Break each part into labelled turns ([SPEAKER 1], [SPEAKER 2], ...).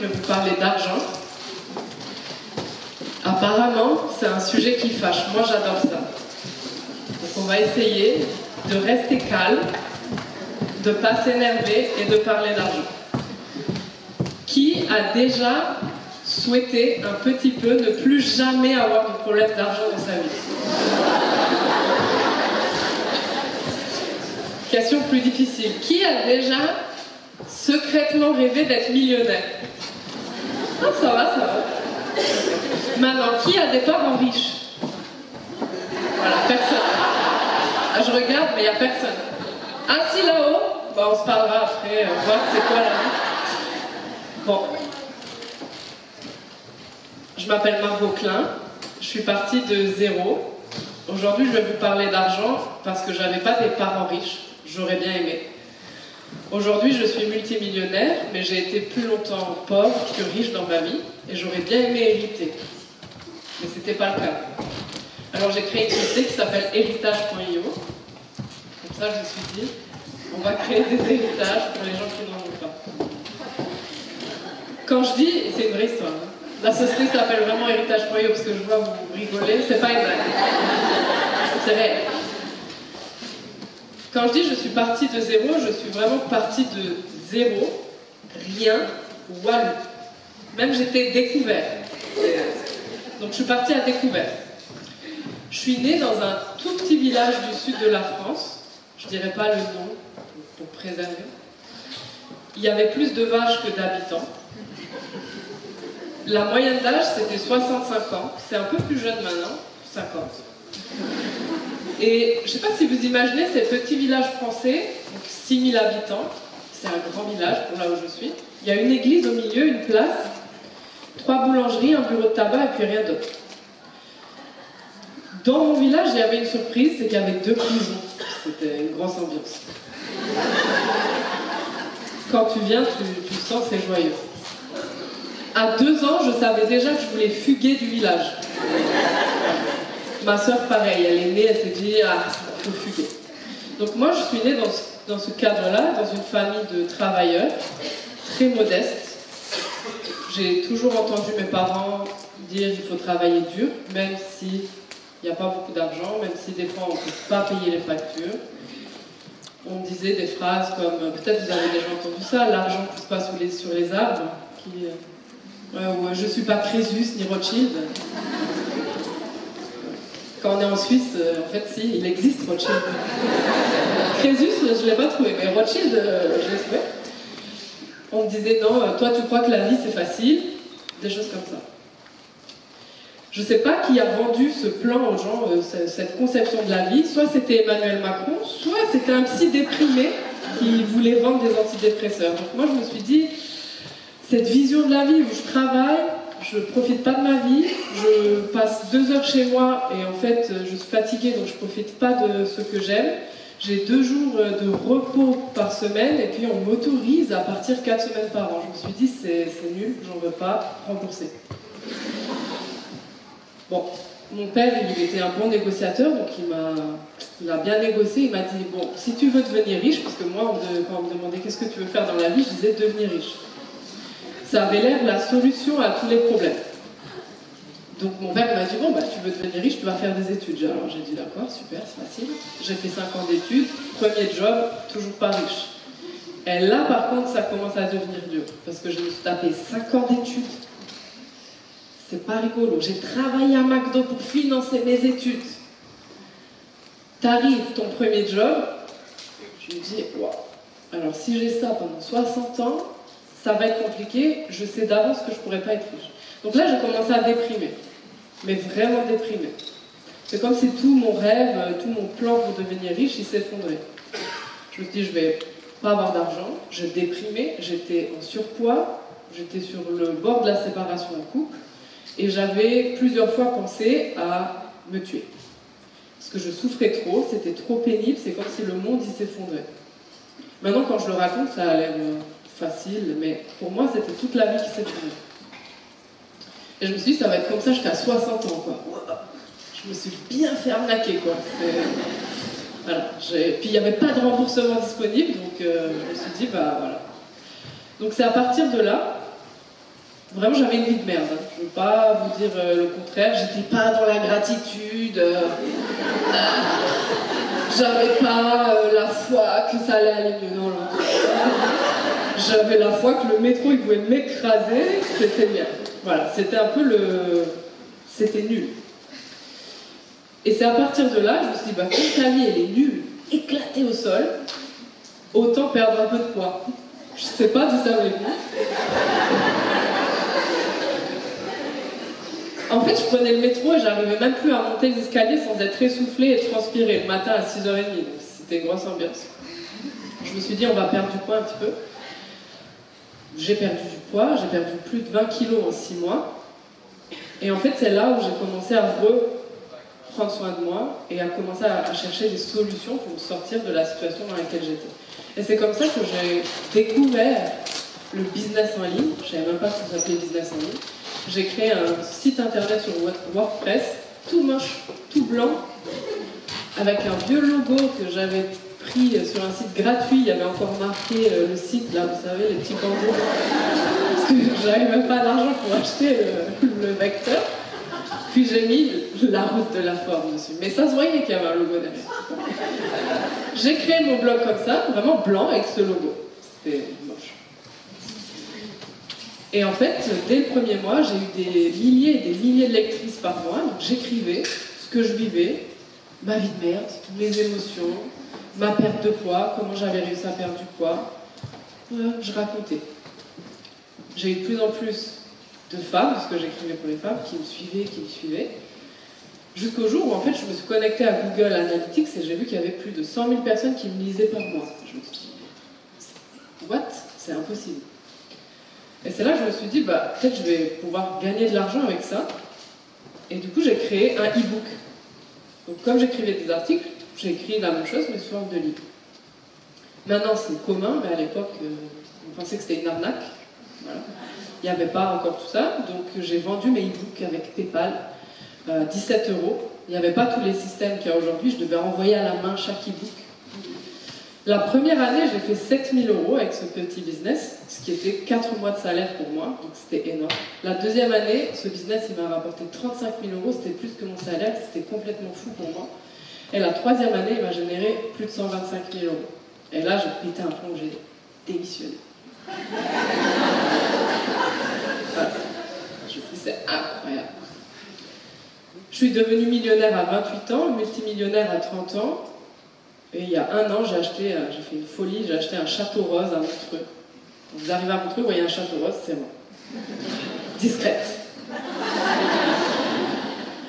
[SPEAKER 1] je vais vous parler d'argent. Apparemment, c'est un sujet qui fâche. Moi, j'adore ça. Donc, on va essayer de rester calme, de ne pas s'énerver et de parler d'argent. Qui a déjà souhaité un petit peu ne plus jamais avoir de problème d'argent dans sa vie? Question plus difficile. Qui a déjà secrètement rêvé d'être millionnaire? Ah, ça va, ça va. Maintenant, qui a des parents riches? Voilà, personne. Ah, je regarde, mais il n'y a personne. Assis là-haut, bah, on se parlera après, voir c'est quoi la vie. Bon. Je m'appelle Margot Klein, je suis partie de zéro. Aujourd'hui, je vais vous parler d'argent parce que je n'avais pas des parents riches. J'aurais bien aimé. Aujourd'hui, je suis multimillionnaire, mais j'ai été plus longtemps pauvre que riche dans ma vie et j'aurais bien aimé hériter. Mais ce n'était pas le cas. Alors j'ai créé une société qui s'appelle héritage.io. Comme ça, je me suis dit, on va créer des héritages pour les gens qui n'en ont pas. Quand je dis, et c'est une vraie histoire, hein, la société s'appelle vraiment héritage.io parce que je vois vous rigoler, c'est pas une blague. C'est réel. Quand je dis je suis partie de zéro, je suis vraiment partie de zéro, rien, walou. Même j'étais découvert. Donc je suis partie à découvert. Je suis née dans un tout petit village du sud de la France. Je ne dirais pas le nom pour préserver. Il y avait plus de vaches que d'habitants. La moyenne d'âge, c'était 65 ans. C'est un peu plus jeune maintenant, 50. Et je ne sais pas si vous imaginez ces petits villages français, donc 6000 habitants. C'est un grand village pour là où je suis. Il y a une église au milieu, une place, 3 boulangeries, un bureau de tabac et puis rien d'autre. Dans mon village, il y avait une surprise, c'est qu'il y avait 2 prisons. C'était une grosse ambiance. Quand tu viens, tu sens c'est joyeux. À 2 ans, je savais déjà que je voulais fuguer du village. Ma soeur, pareil, elle est née, elle s'est dit, ah, il faut fuguer. Donc moi, je suis née dans ce cadre-là, dans une famille de travailleurs, très modeste. J'ai toujours entendu mes parents dire qu'il faut travailler dur, même s'il n'y a pas beaucoup d'argent, même si des fois on ne peut pas payer les factures. On me disait des phrases comme, peut-être vous avez déjà entendu ça, l'argent ne pousse pas sur les arbres, ou je ne suis pas Crésus ni Rothschild. Quand on est en Suisse, en fait, si, il existe Rothschild. Crésus, je ne l'ai pas trouvé, mais Rothschild, je l'ai trouvé. On me disait, non, toi tu crois que la vie c'est facile, des choses comme ça. Je ne sais pas qui a vendu ce plan aux gens, cette conception de la vie. Soit c'était Emmanuel Macron, soit c'était un psy déprimé qui voulait vendre des antidépresseurs. Donc moi je me suis dit, cette vision de la vie où je travaille, je ne profite pas de ma vie, je passe 2 heures chez moi et en fait je suis fatiguée donc je ne profite pas de ce que j'aime. J'ai 2 jours de repos par semaine et puis on m'autorise à partir 4 semaines par an. Je me suis dit c'est nul, j'en veux pas rembourser. Bon, mon père il était un bon négociateur donc il a bien négocié, il m'a dit bon si tu veux devenir riche, parce que moi quand on me demandait qu'est-ce que tu veux faire dans la vie, je disais devenir riche. Ça avait l'air la solution à tous les problèmes. Donc mon père m'a dit, bon, bah, tu veux devenir riche, tu vas faire des études. Alors j'ai dit, d'accord, super, c'est facile. J'ai fait 5 ans d'études, premier job, toujours pas riche. Et là, par contre, ça commence à devenir dur. Parce que je me suis tapé 5 ans d'études. C'est pas rigolo. J'ai travaillé à McDo pour financer mes études. T'arrives, ton premier job, je me dis, waouh. Alors si j'ai ça pendant 60 ans, ça va être compliqué, je sais d'avance que je ne pourrais pas être riche. Donc là, j'ai commencé à déprimer. Mais vraiment déprimer. C'est comme si tout mon rêve, tout mon plan pour devenir riche, il s'effondrait. Je me suis dit, je ne vais pas avoir d'argent. J'ai déprimé, j'étais en surpoids, j'étais sur le bord de la séparation en couple, et j'avais plusieurs fois pensé à me tuer. Parce que je souffrais trop, c'était trop pénible, c'est comme si le monde il s'effondrait. Maintenant, quand je le raconte, ça a l'air facile, mais pour moi, c'était toute la vie qui s'effondrait. Et je me suis dit, ça va être comme ça jusqu'à 60 ans, quoi. Je me suis bien fait arnaquer, quoi. Voilà. Puis il n'y avait pas de remboursement disponible, donc je me suis dit, bah voilà. Donc c'est à partir de là Vraiment, j'avais une vie de merde. Hein. Je ne veux pas vous dire le contraire. J'étais pas dans la gratitude. J'avais pas la foi que ça allait aller mieux. Non, non. J'avais la foi que le métro, il pouvait m'écraser. C'était bien. Voilà, c'était un peu le... C'était nul. Et c'est à partir de là, je me suis dit, bah, quand ta vie, elle est nulle, éclatée au sol, autant perdre un peu de poids. Je sais pas d'où ça m'est venu. En fait, je prenais le métro et j'arrivais même plus à monter les escaliers sans être essoufflée et transpirer le matin à 6h30. Donc c'était une grosse ambiance. Je me suis dit, on va perdre du poids un petit peu. J'ai perdu du poids, j'ai perdu plus de 20 kilos en 6 mois. Et en fait, c'est là où j'ai commencé à reprendre soin de moi et à commencer à chercher des solutions pour me sortir de la situation dans laquelle j'étais. Et c'est comme ça que j'ai découvert le business en ligne. Je ne savais même pas que ça s'appelait business en ligne. J'ai créé un site internet sur WordPress, tout moche, tout blanc, avec un vieux logo que j'avais pris sur un site gratuit. Il y avait encore marqué le site, là, vous savez, les petits bandeaux. Parce que j'avais même pas d'argent pour acheter le vecteur. Puis j'ai mis la route de la forme dessus. Mais ça se voyait qu'il y avait un logo derrière. J'ai créé mon blog comme ça, vraiment blanc, avec ce logo. C'était moche. Et en fait, dès le premier mois, j'ai eu des milliers et des milliers de lectrices par mois. Donc j'écrivais ce que je vivais, ma vie de merde, mes émotions, ma perte de poids, comment j'avais réussi à perdre du poids. Je racontais. J'ai eu de plus en plus de femmes, parce que j'écrivais pour les femmes, qui me suivaient, jusqu'au jour où en fait je me suis connectée à Google Analytics et j'ai vu qu'il y avait plus de 100 000 personnes qui me lisaient par mois. Je me suis dit, what? C'est impossible. Et c'est là que je me suis dit, bah, peut-être je vais pouvoir gagner de l'argent avec ça. Et du coup, j'ai créé un e-book. Donc, comme j'écrivais des articles, j'ai écrit la même chose, mais sous forme de livre. Maintenant, c'est commun, mais à l'époque, on pensait que c'était une arnaque. Voilà. Il n'y avait pas encore tout ça. Donc, j'ai vendu mes e-books avec PayPal, 17 €. Il n'y avait pas tous les systèmes qu'il y a aujourd'hui. Je devais envoyer à la main chaque e-book. La première année, j'ai fait 7 000 € avec ce petit business, ce qui était 4 mois de salaire pour moi, donc c'était énorme. La deuxième année, ce business, il m'a rapporté 35 000 €, c'était plus que mon salaire, c'était complètement fou pour moi. Et la troisième année, il m'a généré plus de 125 000 €. Et là, j'ai pété un plomb, j'ai démissionné. Voilà. Je me suis dit, c'est incroyable. Je suis devenue millionnaire à 28 ans, multimillionnaire à 30 ans. Et il y a 1 an, j'ai fait une folie, j'ai acheté un château rose à Montreux. Vous arrivez à Montreux, vous voyez un château rose, c'est moi. Discrète.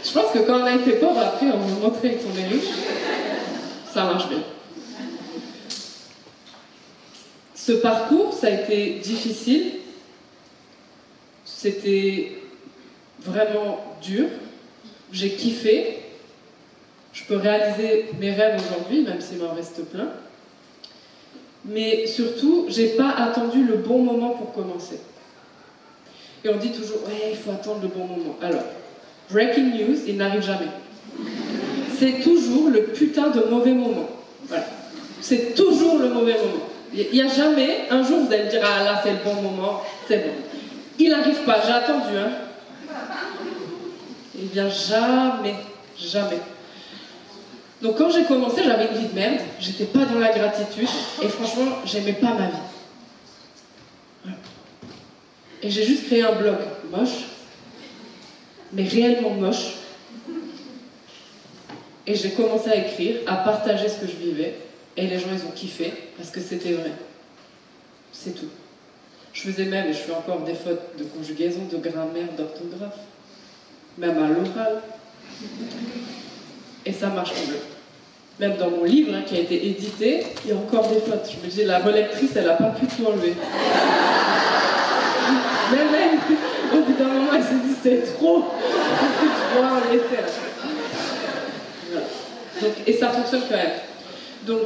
[SPEAKER 1] Je pense que quand on a été pauvre, après, on veut montrer qu'on est riche. Ça marche bien. Ce parcours, ça a été difficile. C'était vraiment dur. J'ai kiffé. Je peux réaliser mes rêves aujourd'hui, même s'il m'en reste plein. Mais surtout, j'ai pas attendu le bon moment pour commencer. Et on dit toujours, ouais, il faut attendre le bon moment. Alors, breaking news, il n'arrive jamais. C'est toujours le putain de mauvais moment. Voilà. C'est toujours le mauvais moment. Il n'y a jamais, un jour vous allez me dire, ah là c'est le bon moment, c'est bon. Il n'arrive pas, j'ai attendu, hein. Il vient jamais, jamais. Donc quand j'ai commencé, j'avais une vie de merde, j'étais pas dans la gratitude, et franchement, j'aimais pas ma vie. Voilà. Et j'ai juste créé un blog moche, mais réellement moche. Et j'ai commencé à écrire, à partager ce que je vivais, et les gens, ils ont kiffé, parce que c'était vrai. C'est tout. Je faisais même, et je fais encore des fautes de conjugaison, de grammaire, d'orthographe, même à l'oral. Et ça marche en bleu. Même dans mon livre, hein, qui a été édité, il y a encore des fautes. Je me dis, la relectrice, elle n'a pas pu tout enlever. Même, au bout d'un moment, elle s'est dit, c'est trop. Je dois en laisser. Voilà. Donc, et ça fonctionne quand même. Donc,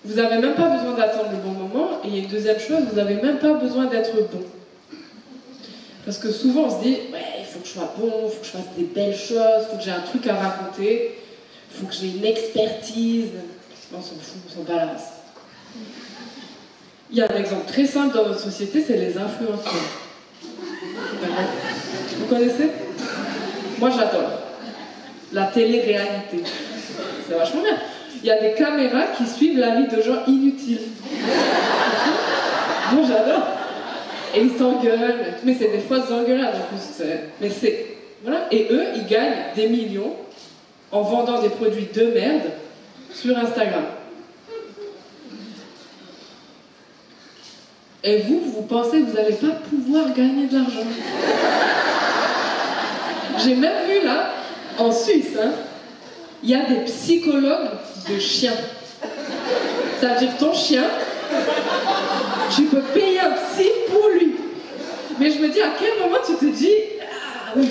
[SPEAKER 1] vous n'avez même pas besoin d'attendre le bon moment. Et il y a une deuxième chose, vous n'avez même pas besoin d'être bon. Parce que souvent, on se dit, ouais, il faut que je sois bon, il faut que je fasse des belles choses, il faut que j'ai un truc à raconter, il faut que j'ai une expertise. On s'en fout, on s'en bat la race. Il y a un exemple très simple dans notre société, c'est les influenceurs. connaissez? Moi, j'adore. La télé-réalité. C'est vachement bien. Il y a des caméras qui suivent la vie de gens inutiles. Moi, j'adore. Et ils s'engueulent. Mais c'est des fausses engueulades en plus. Mais c'est... Voilà. Et eux, ils gagnent des millions en vendant des produits de merde sur Instagram. Et vous pensez que vous n'allez pas pouvoir gagner de l'argent. J'ai même vu là, en Suisse, hein, il y a des psychologues de chiens. Ça veut dire ton chien, tu peux payer un psy pour lui. Mais je me dis, à quel moment tu te dis, ah oui.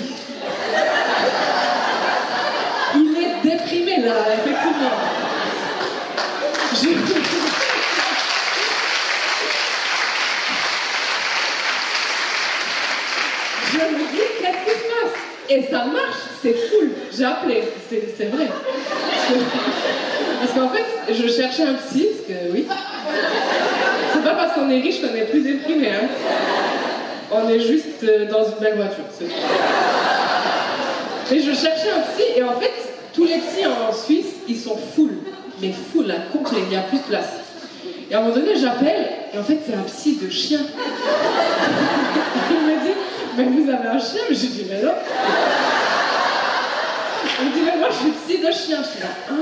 [SPEAKER 1] Il est déprimé là, effectivement. Je me dis, qu'est-ce qui se passe? Et ça marche, c'est cool. J'ai appelé, c'est vrai. Parce qu'en fait, je cherchais un psy, parce que oui. C'est pas parce qu'on est riche qu'on est plus déprimé, hein. On est juste dans une belle voiture, c'est tout. Mais je cherchais un psy, et en fait, tous les psys en Suisse, ils sont full. Mais full, hein, complet, il n'y a plus de place. Et à un moment donné, j'appelle, et en fait, c'est un psy de chien. Il me dit, mais vous avez un chien? Mais je dis, mais non. Il me dit, mais moi, je suis psy de chien. Je suis là, ah.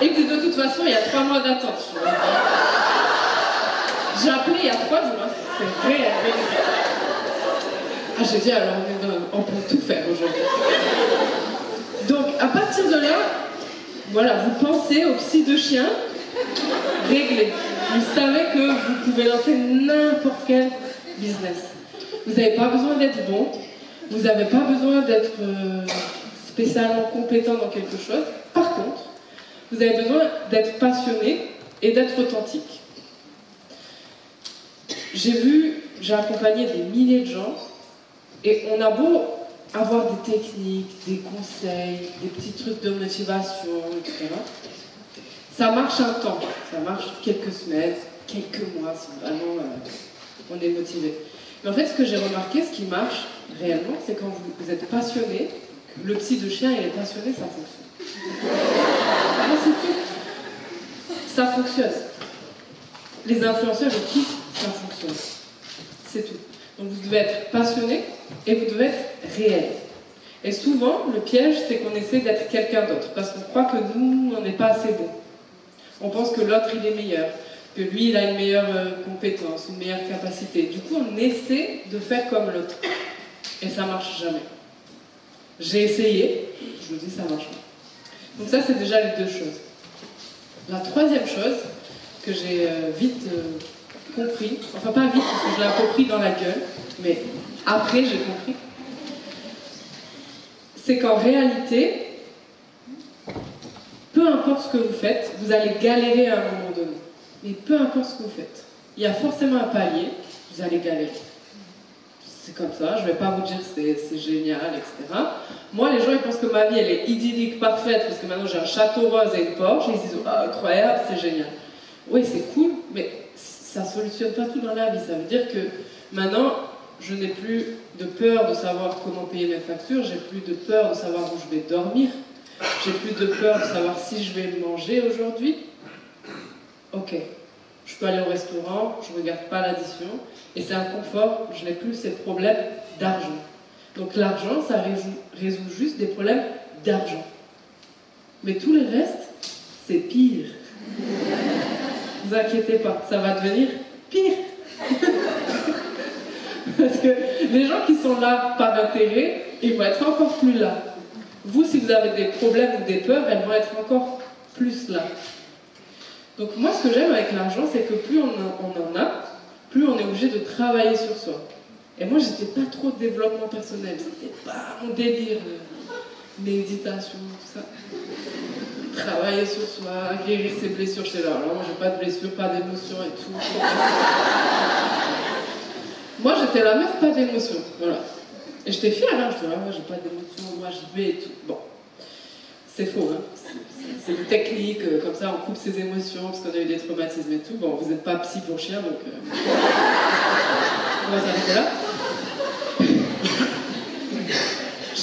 [SPEAKER 1] Et il me dit, de toute façon, il y a 3 mois d'attente. J'ai appelé il y a 3 jours, hein. C'est réel. Ah, j'ai dit, alors on peut tout faire aujourd'hui. Donc, à partir de là, voilà, vous pensez au psy de chien, réglé. Vous savez que vous pouvez lancer n'importe quel business. Vous n'avez pas besoin d'être bon, vous n'avez pas besoin d'être spécialement compétent dans quelque chose. Par contre, vous avez besoin d'être passionné et d'être authentique. J'ai accompagné des milliers de gens, et on a beau avoir des techniques, des conseils, des petits trucs de motivation, etc. Ça marche un temps, ça marche quelques semaines, quelques mois, si vraiment on est motivé. Mais en fait, ce que j'ai remarqué, ce qui marche réellement, c'est quand vous êtes passionné, le psy de chien, il est passionné, ça fonctionne. Ah, c'est tout. Ça fonctionne. Les influenceurs, ils kiffent, ça fonctionne. C'est tout. Donc vous devez être passionné et vous devez être réel. Et souvent, le piège, c'est qu'on essaie d'être quelqu'un d'autre, parce qu'on croit que nous, on n'est pas assez bon. On pense que l'autre, il est meilleur, que lui, il a une meilleure compétence, une meilleure capacité. Du coup, on essaie de faire comme l'autre. Et ça marche jamais. J'ai essayé, je vous dis, ça marche pas. Donc ça, c'est déjà les 2 choses. La troisième chose, que j'ai vite compris, enfin pas vite, parce que je l'ai compris dans la gueule, mais après, j'ai compris, c'est qu'en réalité, peu importe ce que vous faites, vous allez galérer à un moment donné. Mais peu importe ce que vous faites, il y a forcément un palier, vous allez galérer. C'est comme ça, je ne vais pas vous dire c'est génial, etc. Moi, les gens, ils pensent que ma vie, elle est idyllique, parfaite, parce que maintenant j'ai un château rose et une Porsche, et ils se disent, oh, incroyable, c'est génial. Oui, c'est cool, mais ça ne solutionne pas tout dans la vie. Ça veut dire que maintenant, je n'ai plus de peur de savoir comment payer mes factures, j'ai plus de peur de savoir où je vais dormir, j'ai plus de peur de savoir si je vais manger aujourd'hui. Ok, je peux aller au restaurant, je ne regarde pas l'addition, et c'est un confort, je n'ai plus ces problèmes d'argent. Donc l'argent, ça résout juste des problèmes d'argent. Mais tout le reste, c'est pire. Ne vous inquiétez pas, ça va devenir pire. Parce que les gens qui sont là par intérêt, ils vont être encore plus là. Vous, si vous avez des problèmes ou des peurs, elles vont être encore plus là. Donc moi, ce que j'aime avec l'argent, c'est que plus on en a, plus on est obligé de travailler sur soi. Et moi, j'étais pas trop de développement personnel, c'était pas mon délire, méditation, tout ça. Travailler sur soi, guérir ses blessures, j'étais là, alors moi j'ai pas de blessures, pas d'émotions et tout. Moi, j'étais la meuf, pas d'émotions, voilà. Et j'étais fière, hein, je disais, moi j'ai pas d'émotions, moi j'y vais et tout. Bon, c'est faux, hein. C'est une technique, comme ça on coupe ses émotions parce qu'on a eu des traumatismes et tout. Bon, vous n'êtes pas psy pour chien, donc on va s'arrêter là.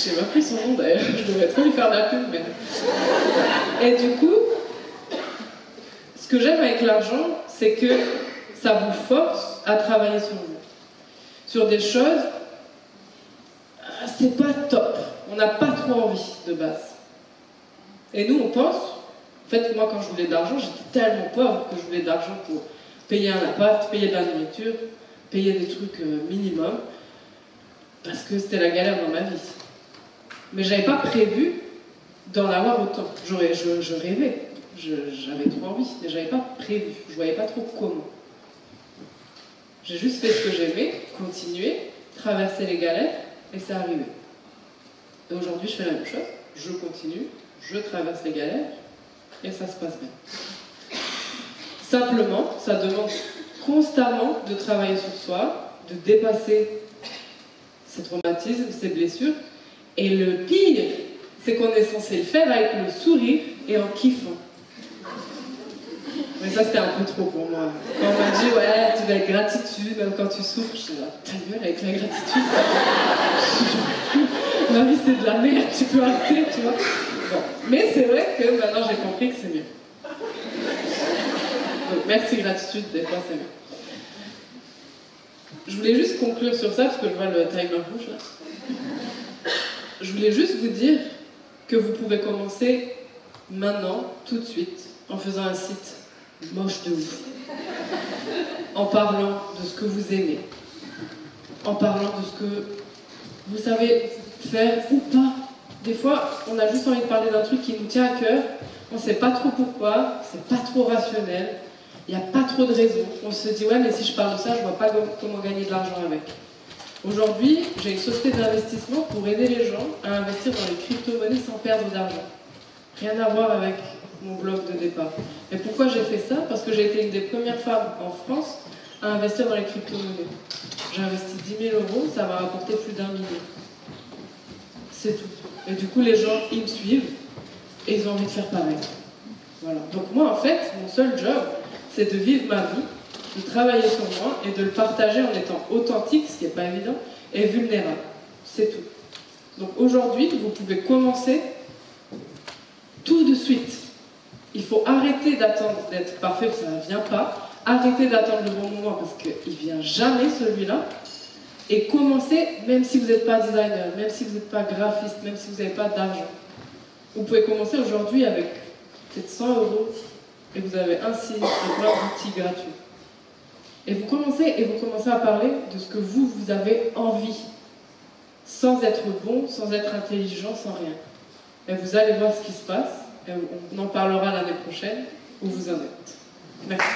[SPEAKER 1] J'ai pas pris son nom d'ailleurs, je devrais trop lui faire de la pub, mais... Et du coup, ce que j'aime avec l'argent, c'est que ça vous force à travailler sur vous. Sur des choses, c'est pas top. On n'a pas trop envie de base. Et nous, on pense, en fait, moi, quand je voulais de l'argent, j'étais tellement pauvre que je voulais de l'argent pour payer un appart, payer de la nourriture, payer des trucs minimum, parce que c'était la galère dans ma vie. Mais j'avais pas prévu d'en avoir autant. Je rêvais, j'avais trop envie, mais j'avais pas prévu, je voyais pas trop comment. J'ai juste fait ce que j'aimais, continuer, traverser les galères, et c'est arrivé. Et aujourd'hui, je fais la même chose, je continue, je traverse les galères, et ça se passe bien. Simplement, ça demande constamment de travailler sur soi, de dépasser ces traumatismes, ces blessures, et le pire, c'est qu'on est censé le faire avec le sourire et en kiffant. Mais ça, c'était un peu trop pour moi. Quand on m'a dit, ouais, tu vas être gratitude, même quand tu souffres, je dis, ta gueule avec la gratitude. Ma vie, c'est de la merde, tu peux arrêter, tu vois. Bon. Mais c'est vrai que maintenant, j'ai compris que c'est mieux. Donc, merci, gratitude, des fois, c'est mieux. Je voulais juste conclure sur ça, parce que je vois le timer rouge, là. Je voulais juste vous dire que vous pouvez commencer maintenant, tout de suite, en faisant un site moche de ouf, en parlant de ce que vous aimez, en parlant de ce que vous savez faire ou pas. Des fois, on a juste envie de parler d'un truc qui nous tient à cœur, on ne sait pas trop pourquoi, c'est pas trop rationnel, il n'y a pas trop de raisons. On se dit, ouais, mais si je parle de ça, je ne vois pas comment gagner de l'argent avec. Aujourd'hui, j'ai une société d'investissement pour aider les gens à investir dans les crypto-monnaies sans perdre d'argent. Rien à voir avec mon blog de départ. Et pourquoi j'ai fait ça? Parce que j'ai été une des premières femmes en France à investir dans les crypto-monnaies. J'ai investi 10 000 €, ça m'a rapporté plus d'1 million. C'est tout. Et du coup, les gens, ils me suivent et ils ont envie de faire pareil. Voilà. Donc moi, en fait, mon seul job, c'est de vivre ma vie, de travailler sur moi et de le partager en étant authentique, ce qui n'est pas évident, et vulnérable. C'est tout. Donc aujourd'hui, vous pouvez commencer tout de suite. Il faut arrêter d'attendre d'être parfait, parce que ça ne vient pas. Arrêtez d'attendre le bon moment, parce qu'il ne vient jamais celui-là. Et commencez, même si vous n'êtes pas designer, même si vous n'êtes pas graphiste, même si vous n'avez pas d'argent. Vous pouvez commencer aujourd'hui avec peut-être 100 € et vous avez un site et plein d'outils gratuits. Et vous commencez à parler de ce que vous avez envie, sans être bon, sans être intelligent, sans rien. Et vous allez voir ce qui se passe, et on en parlera l'année prochaine, où vous en êtes. Merci.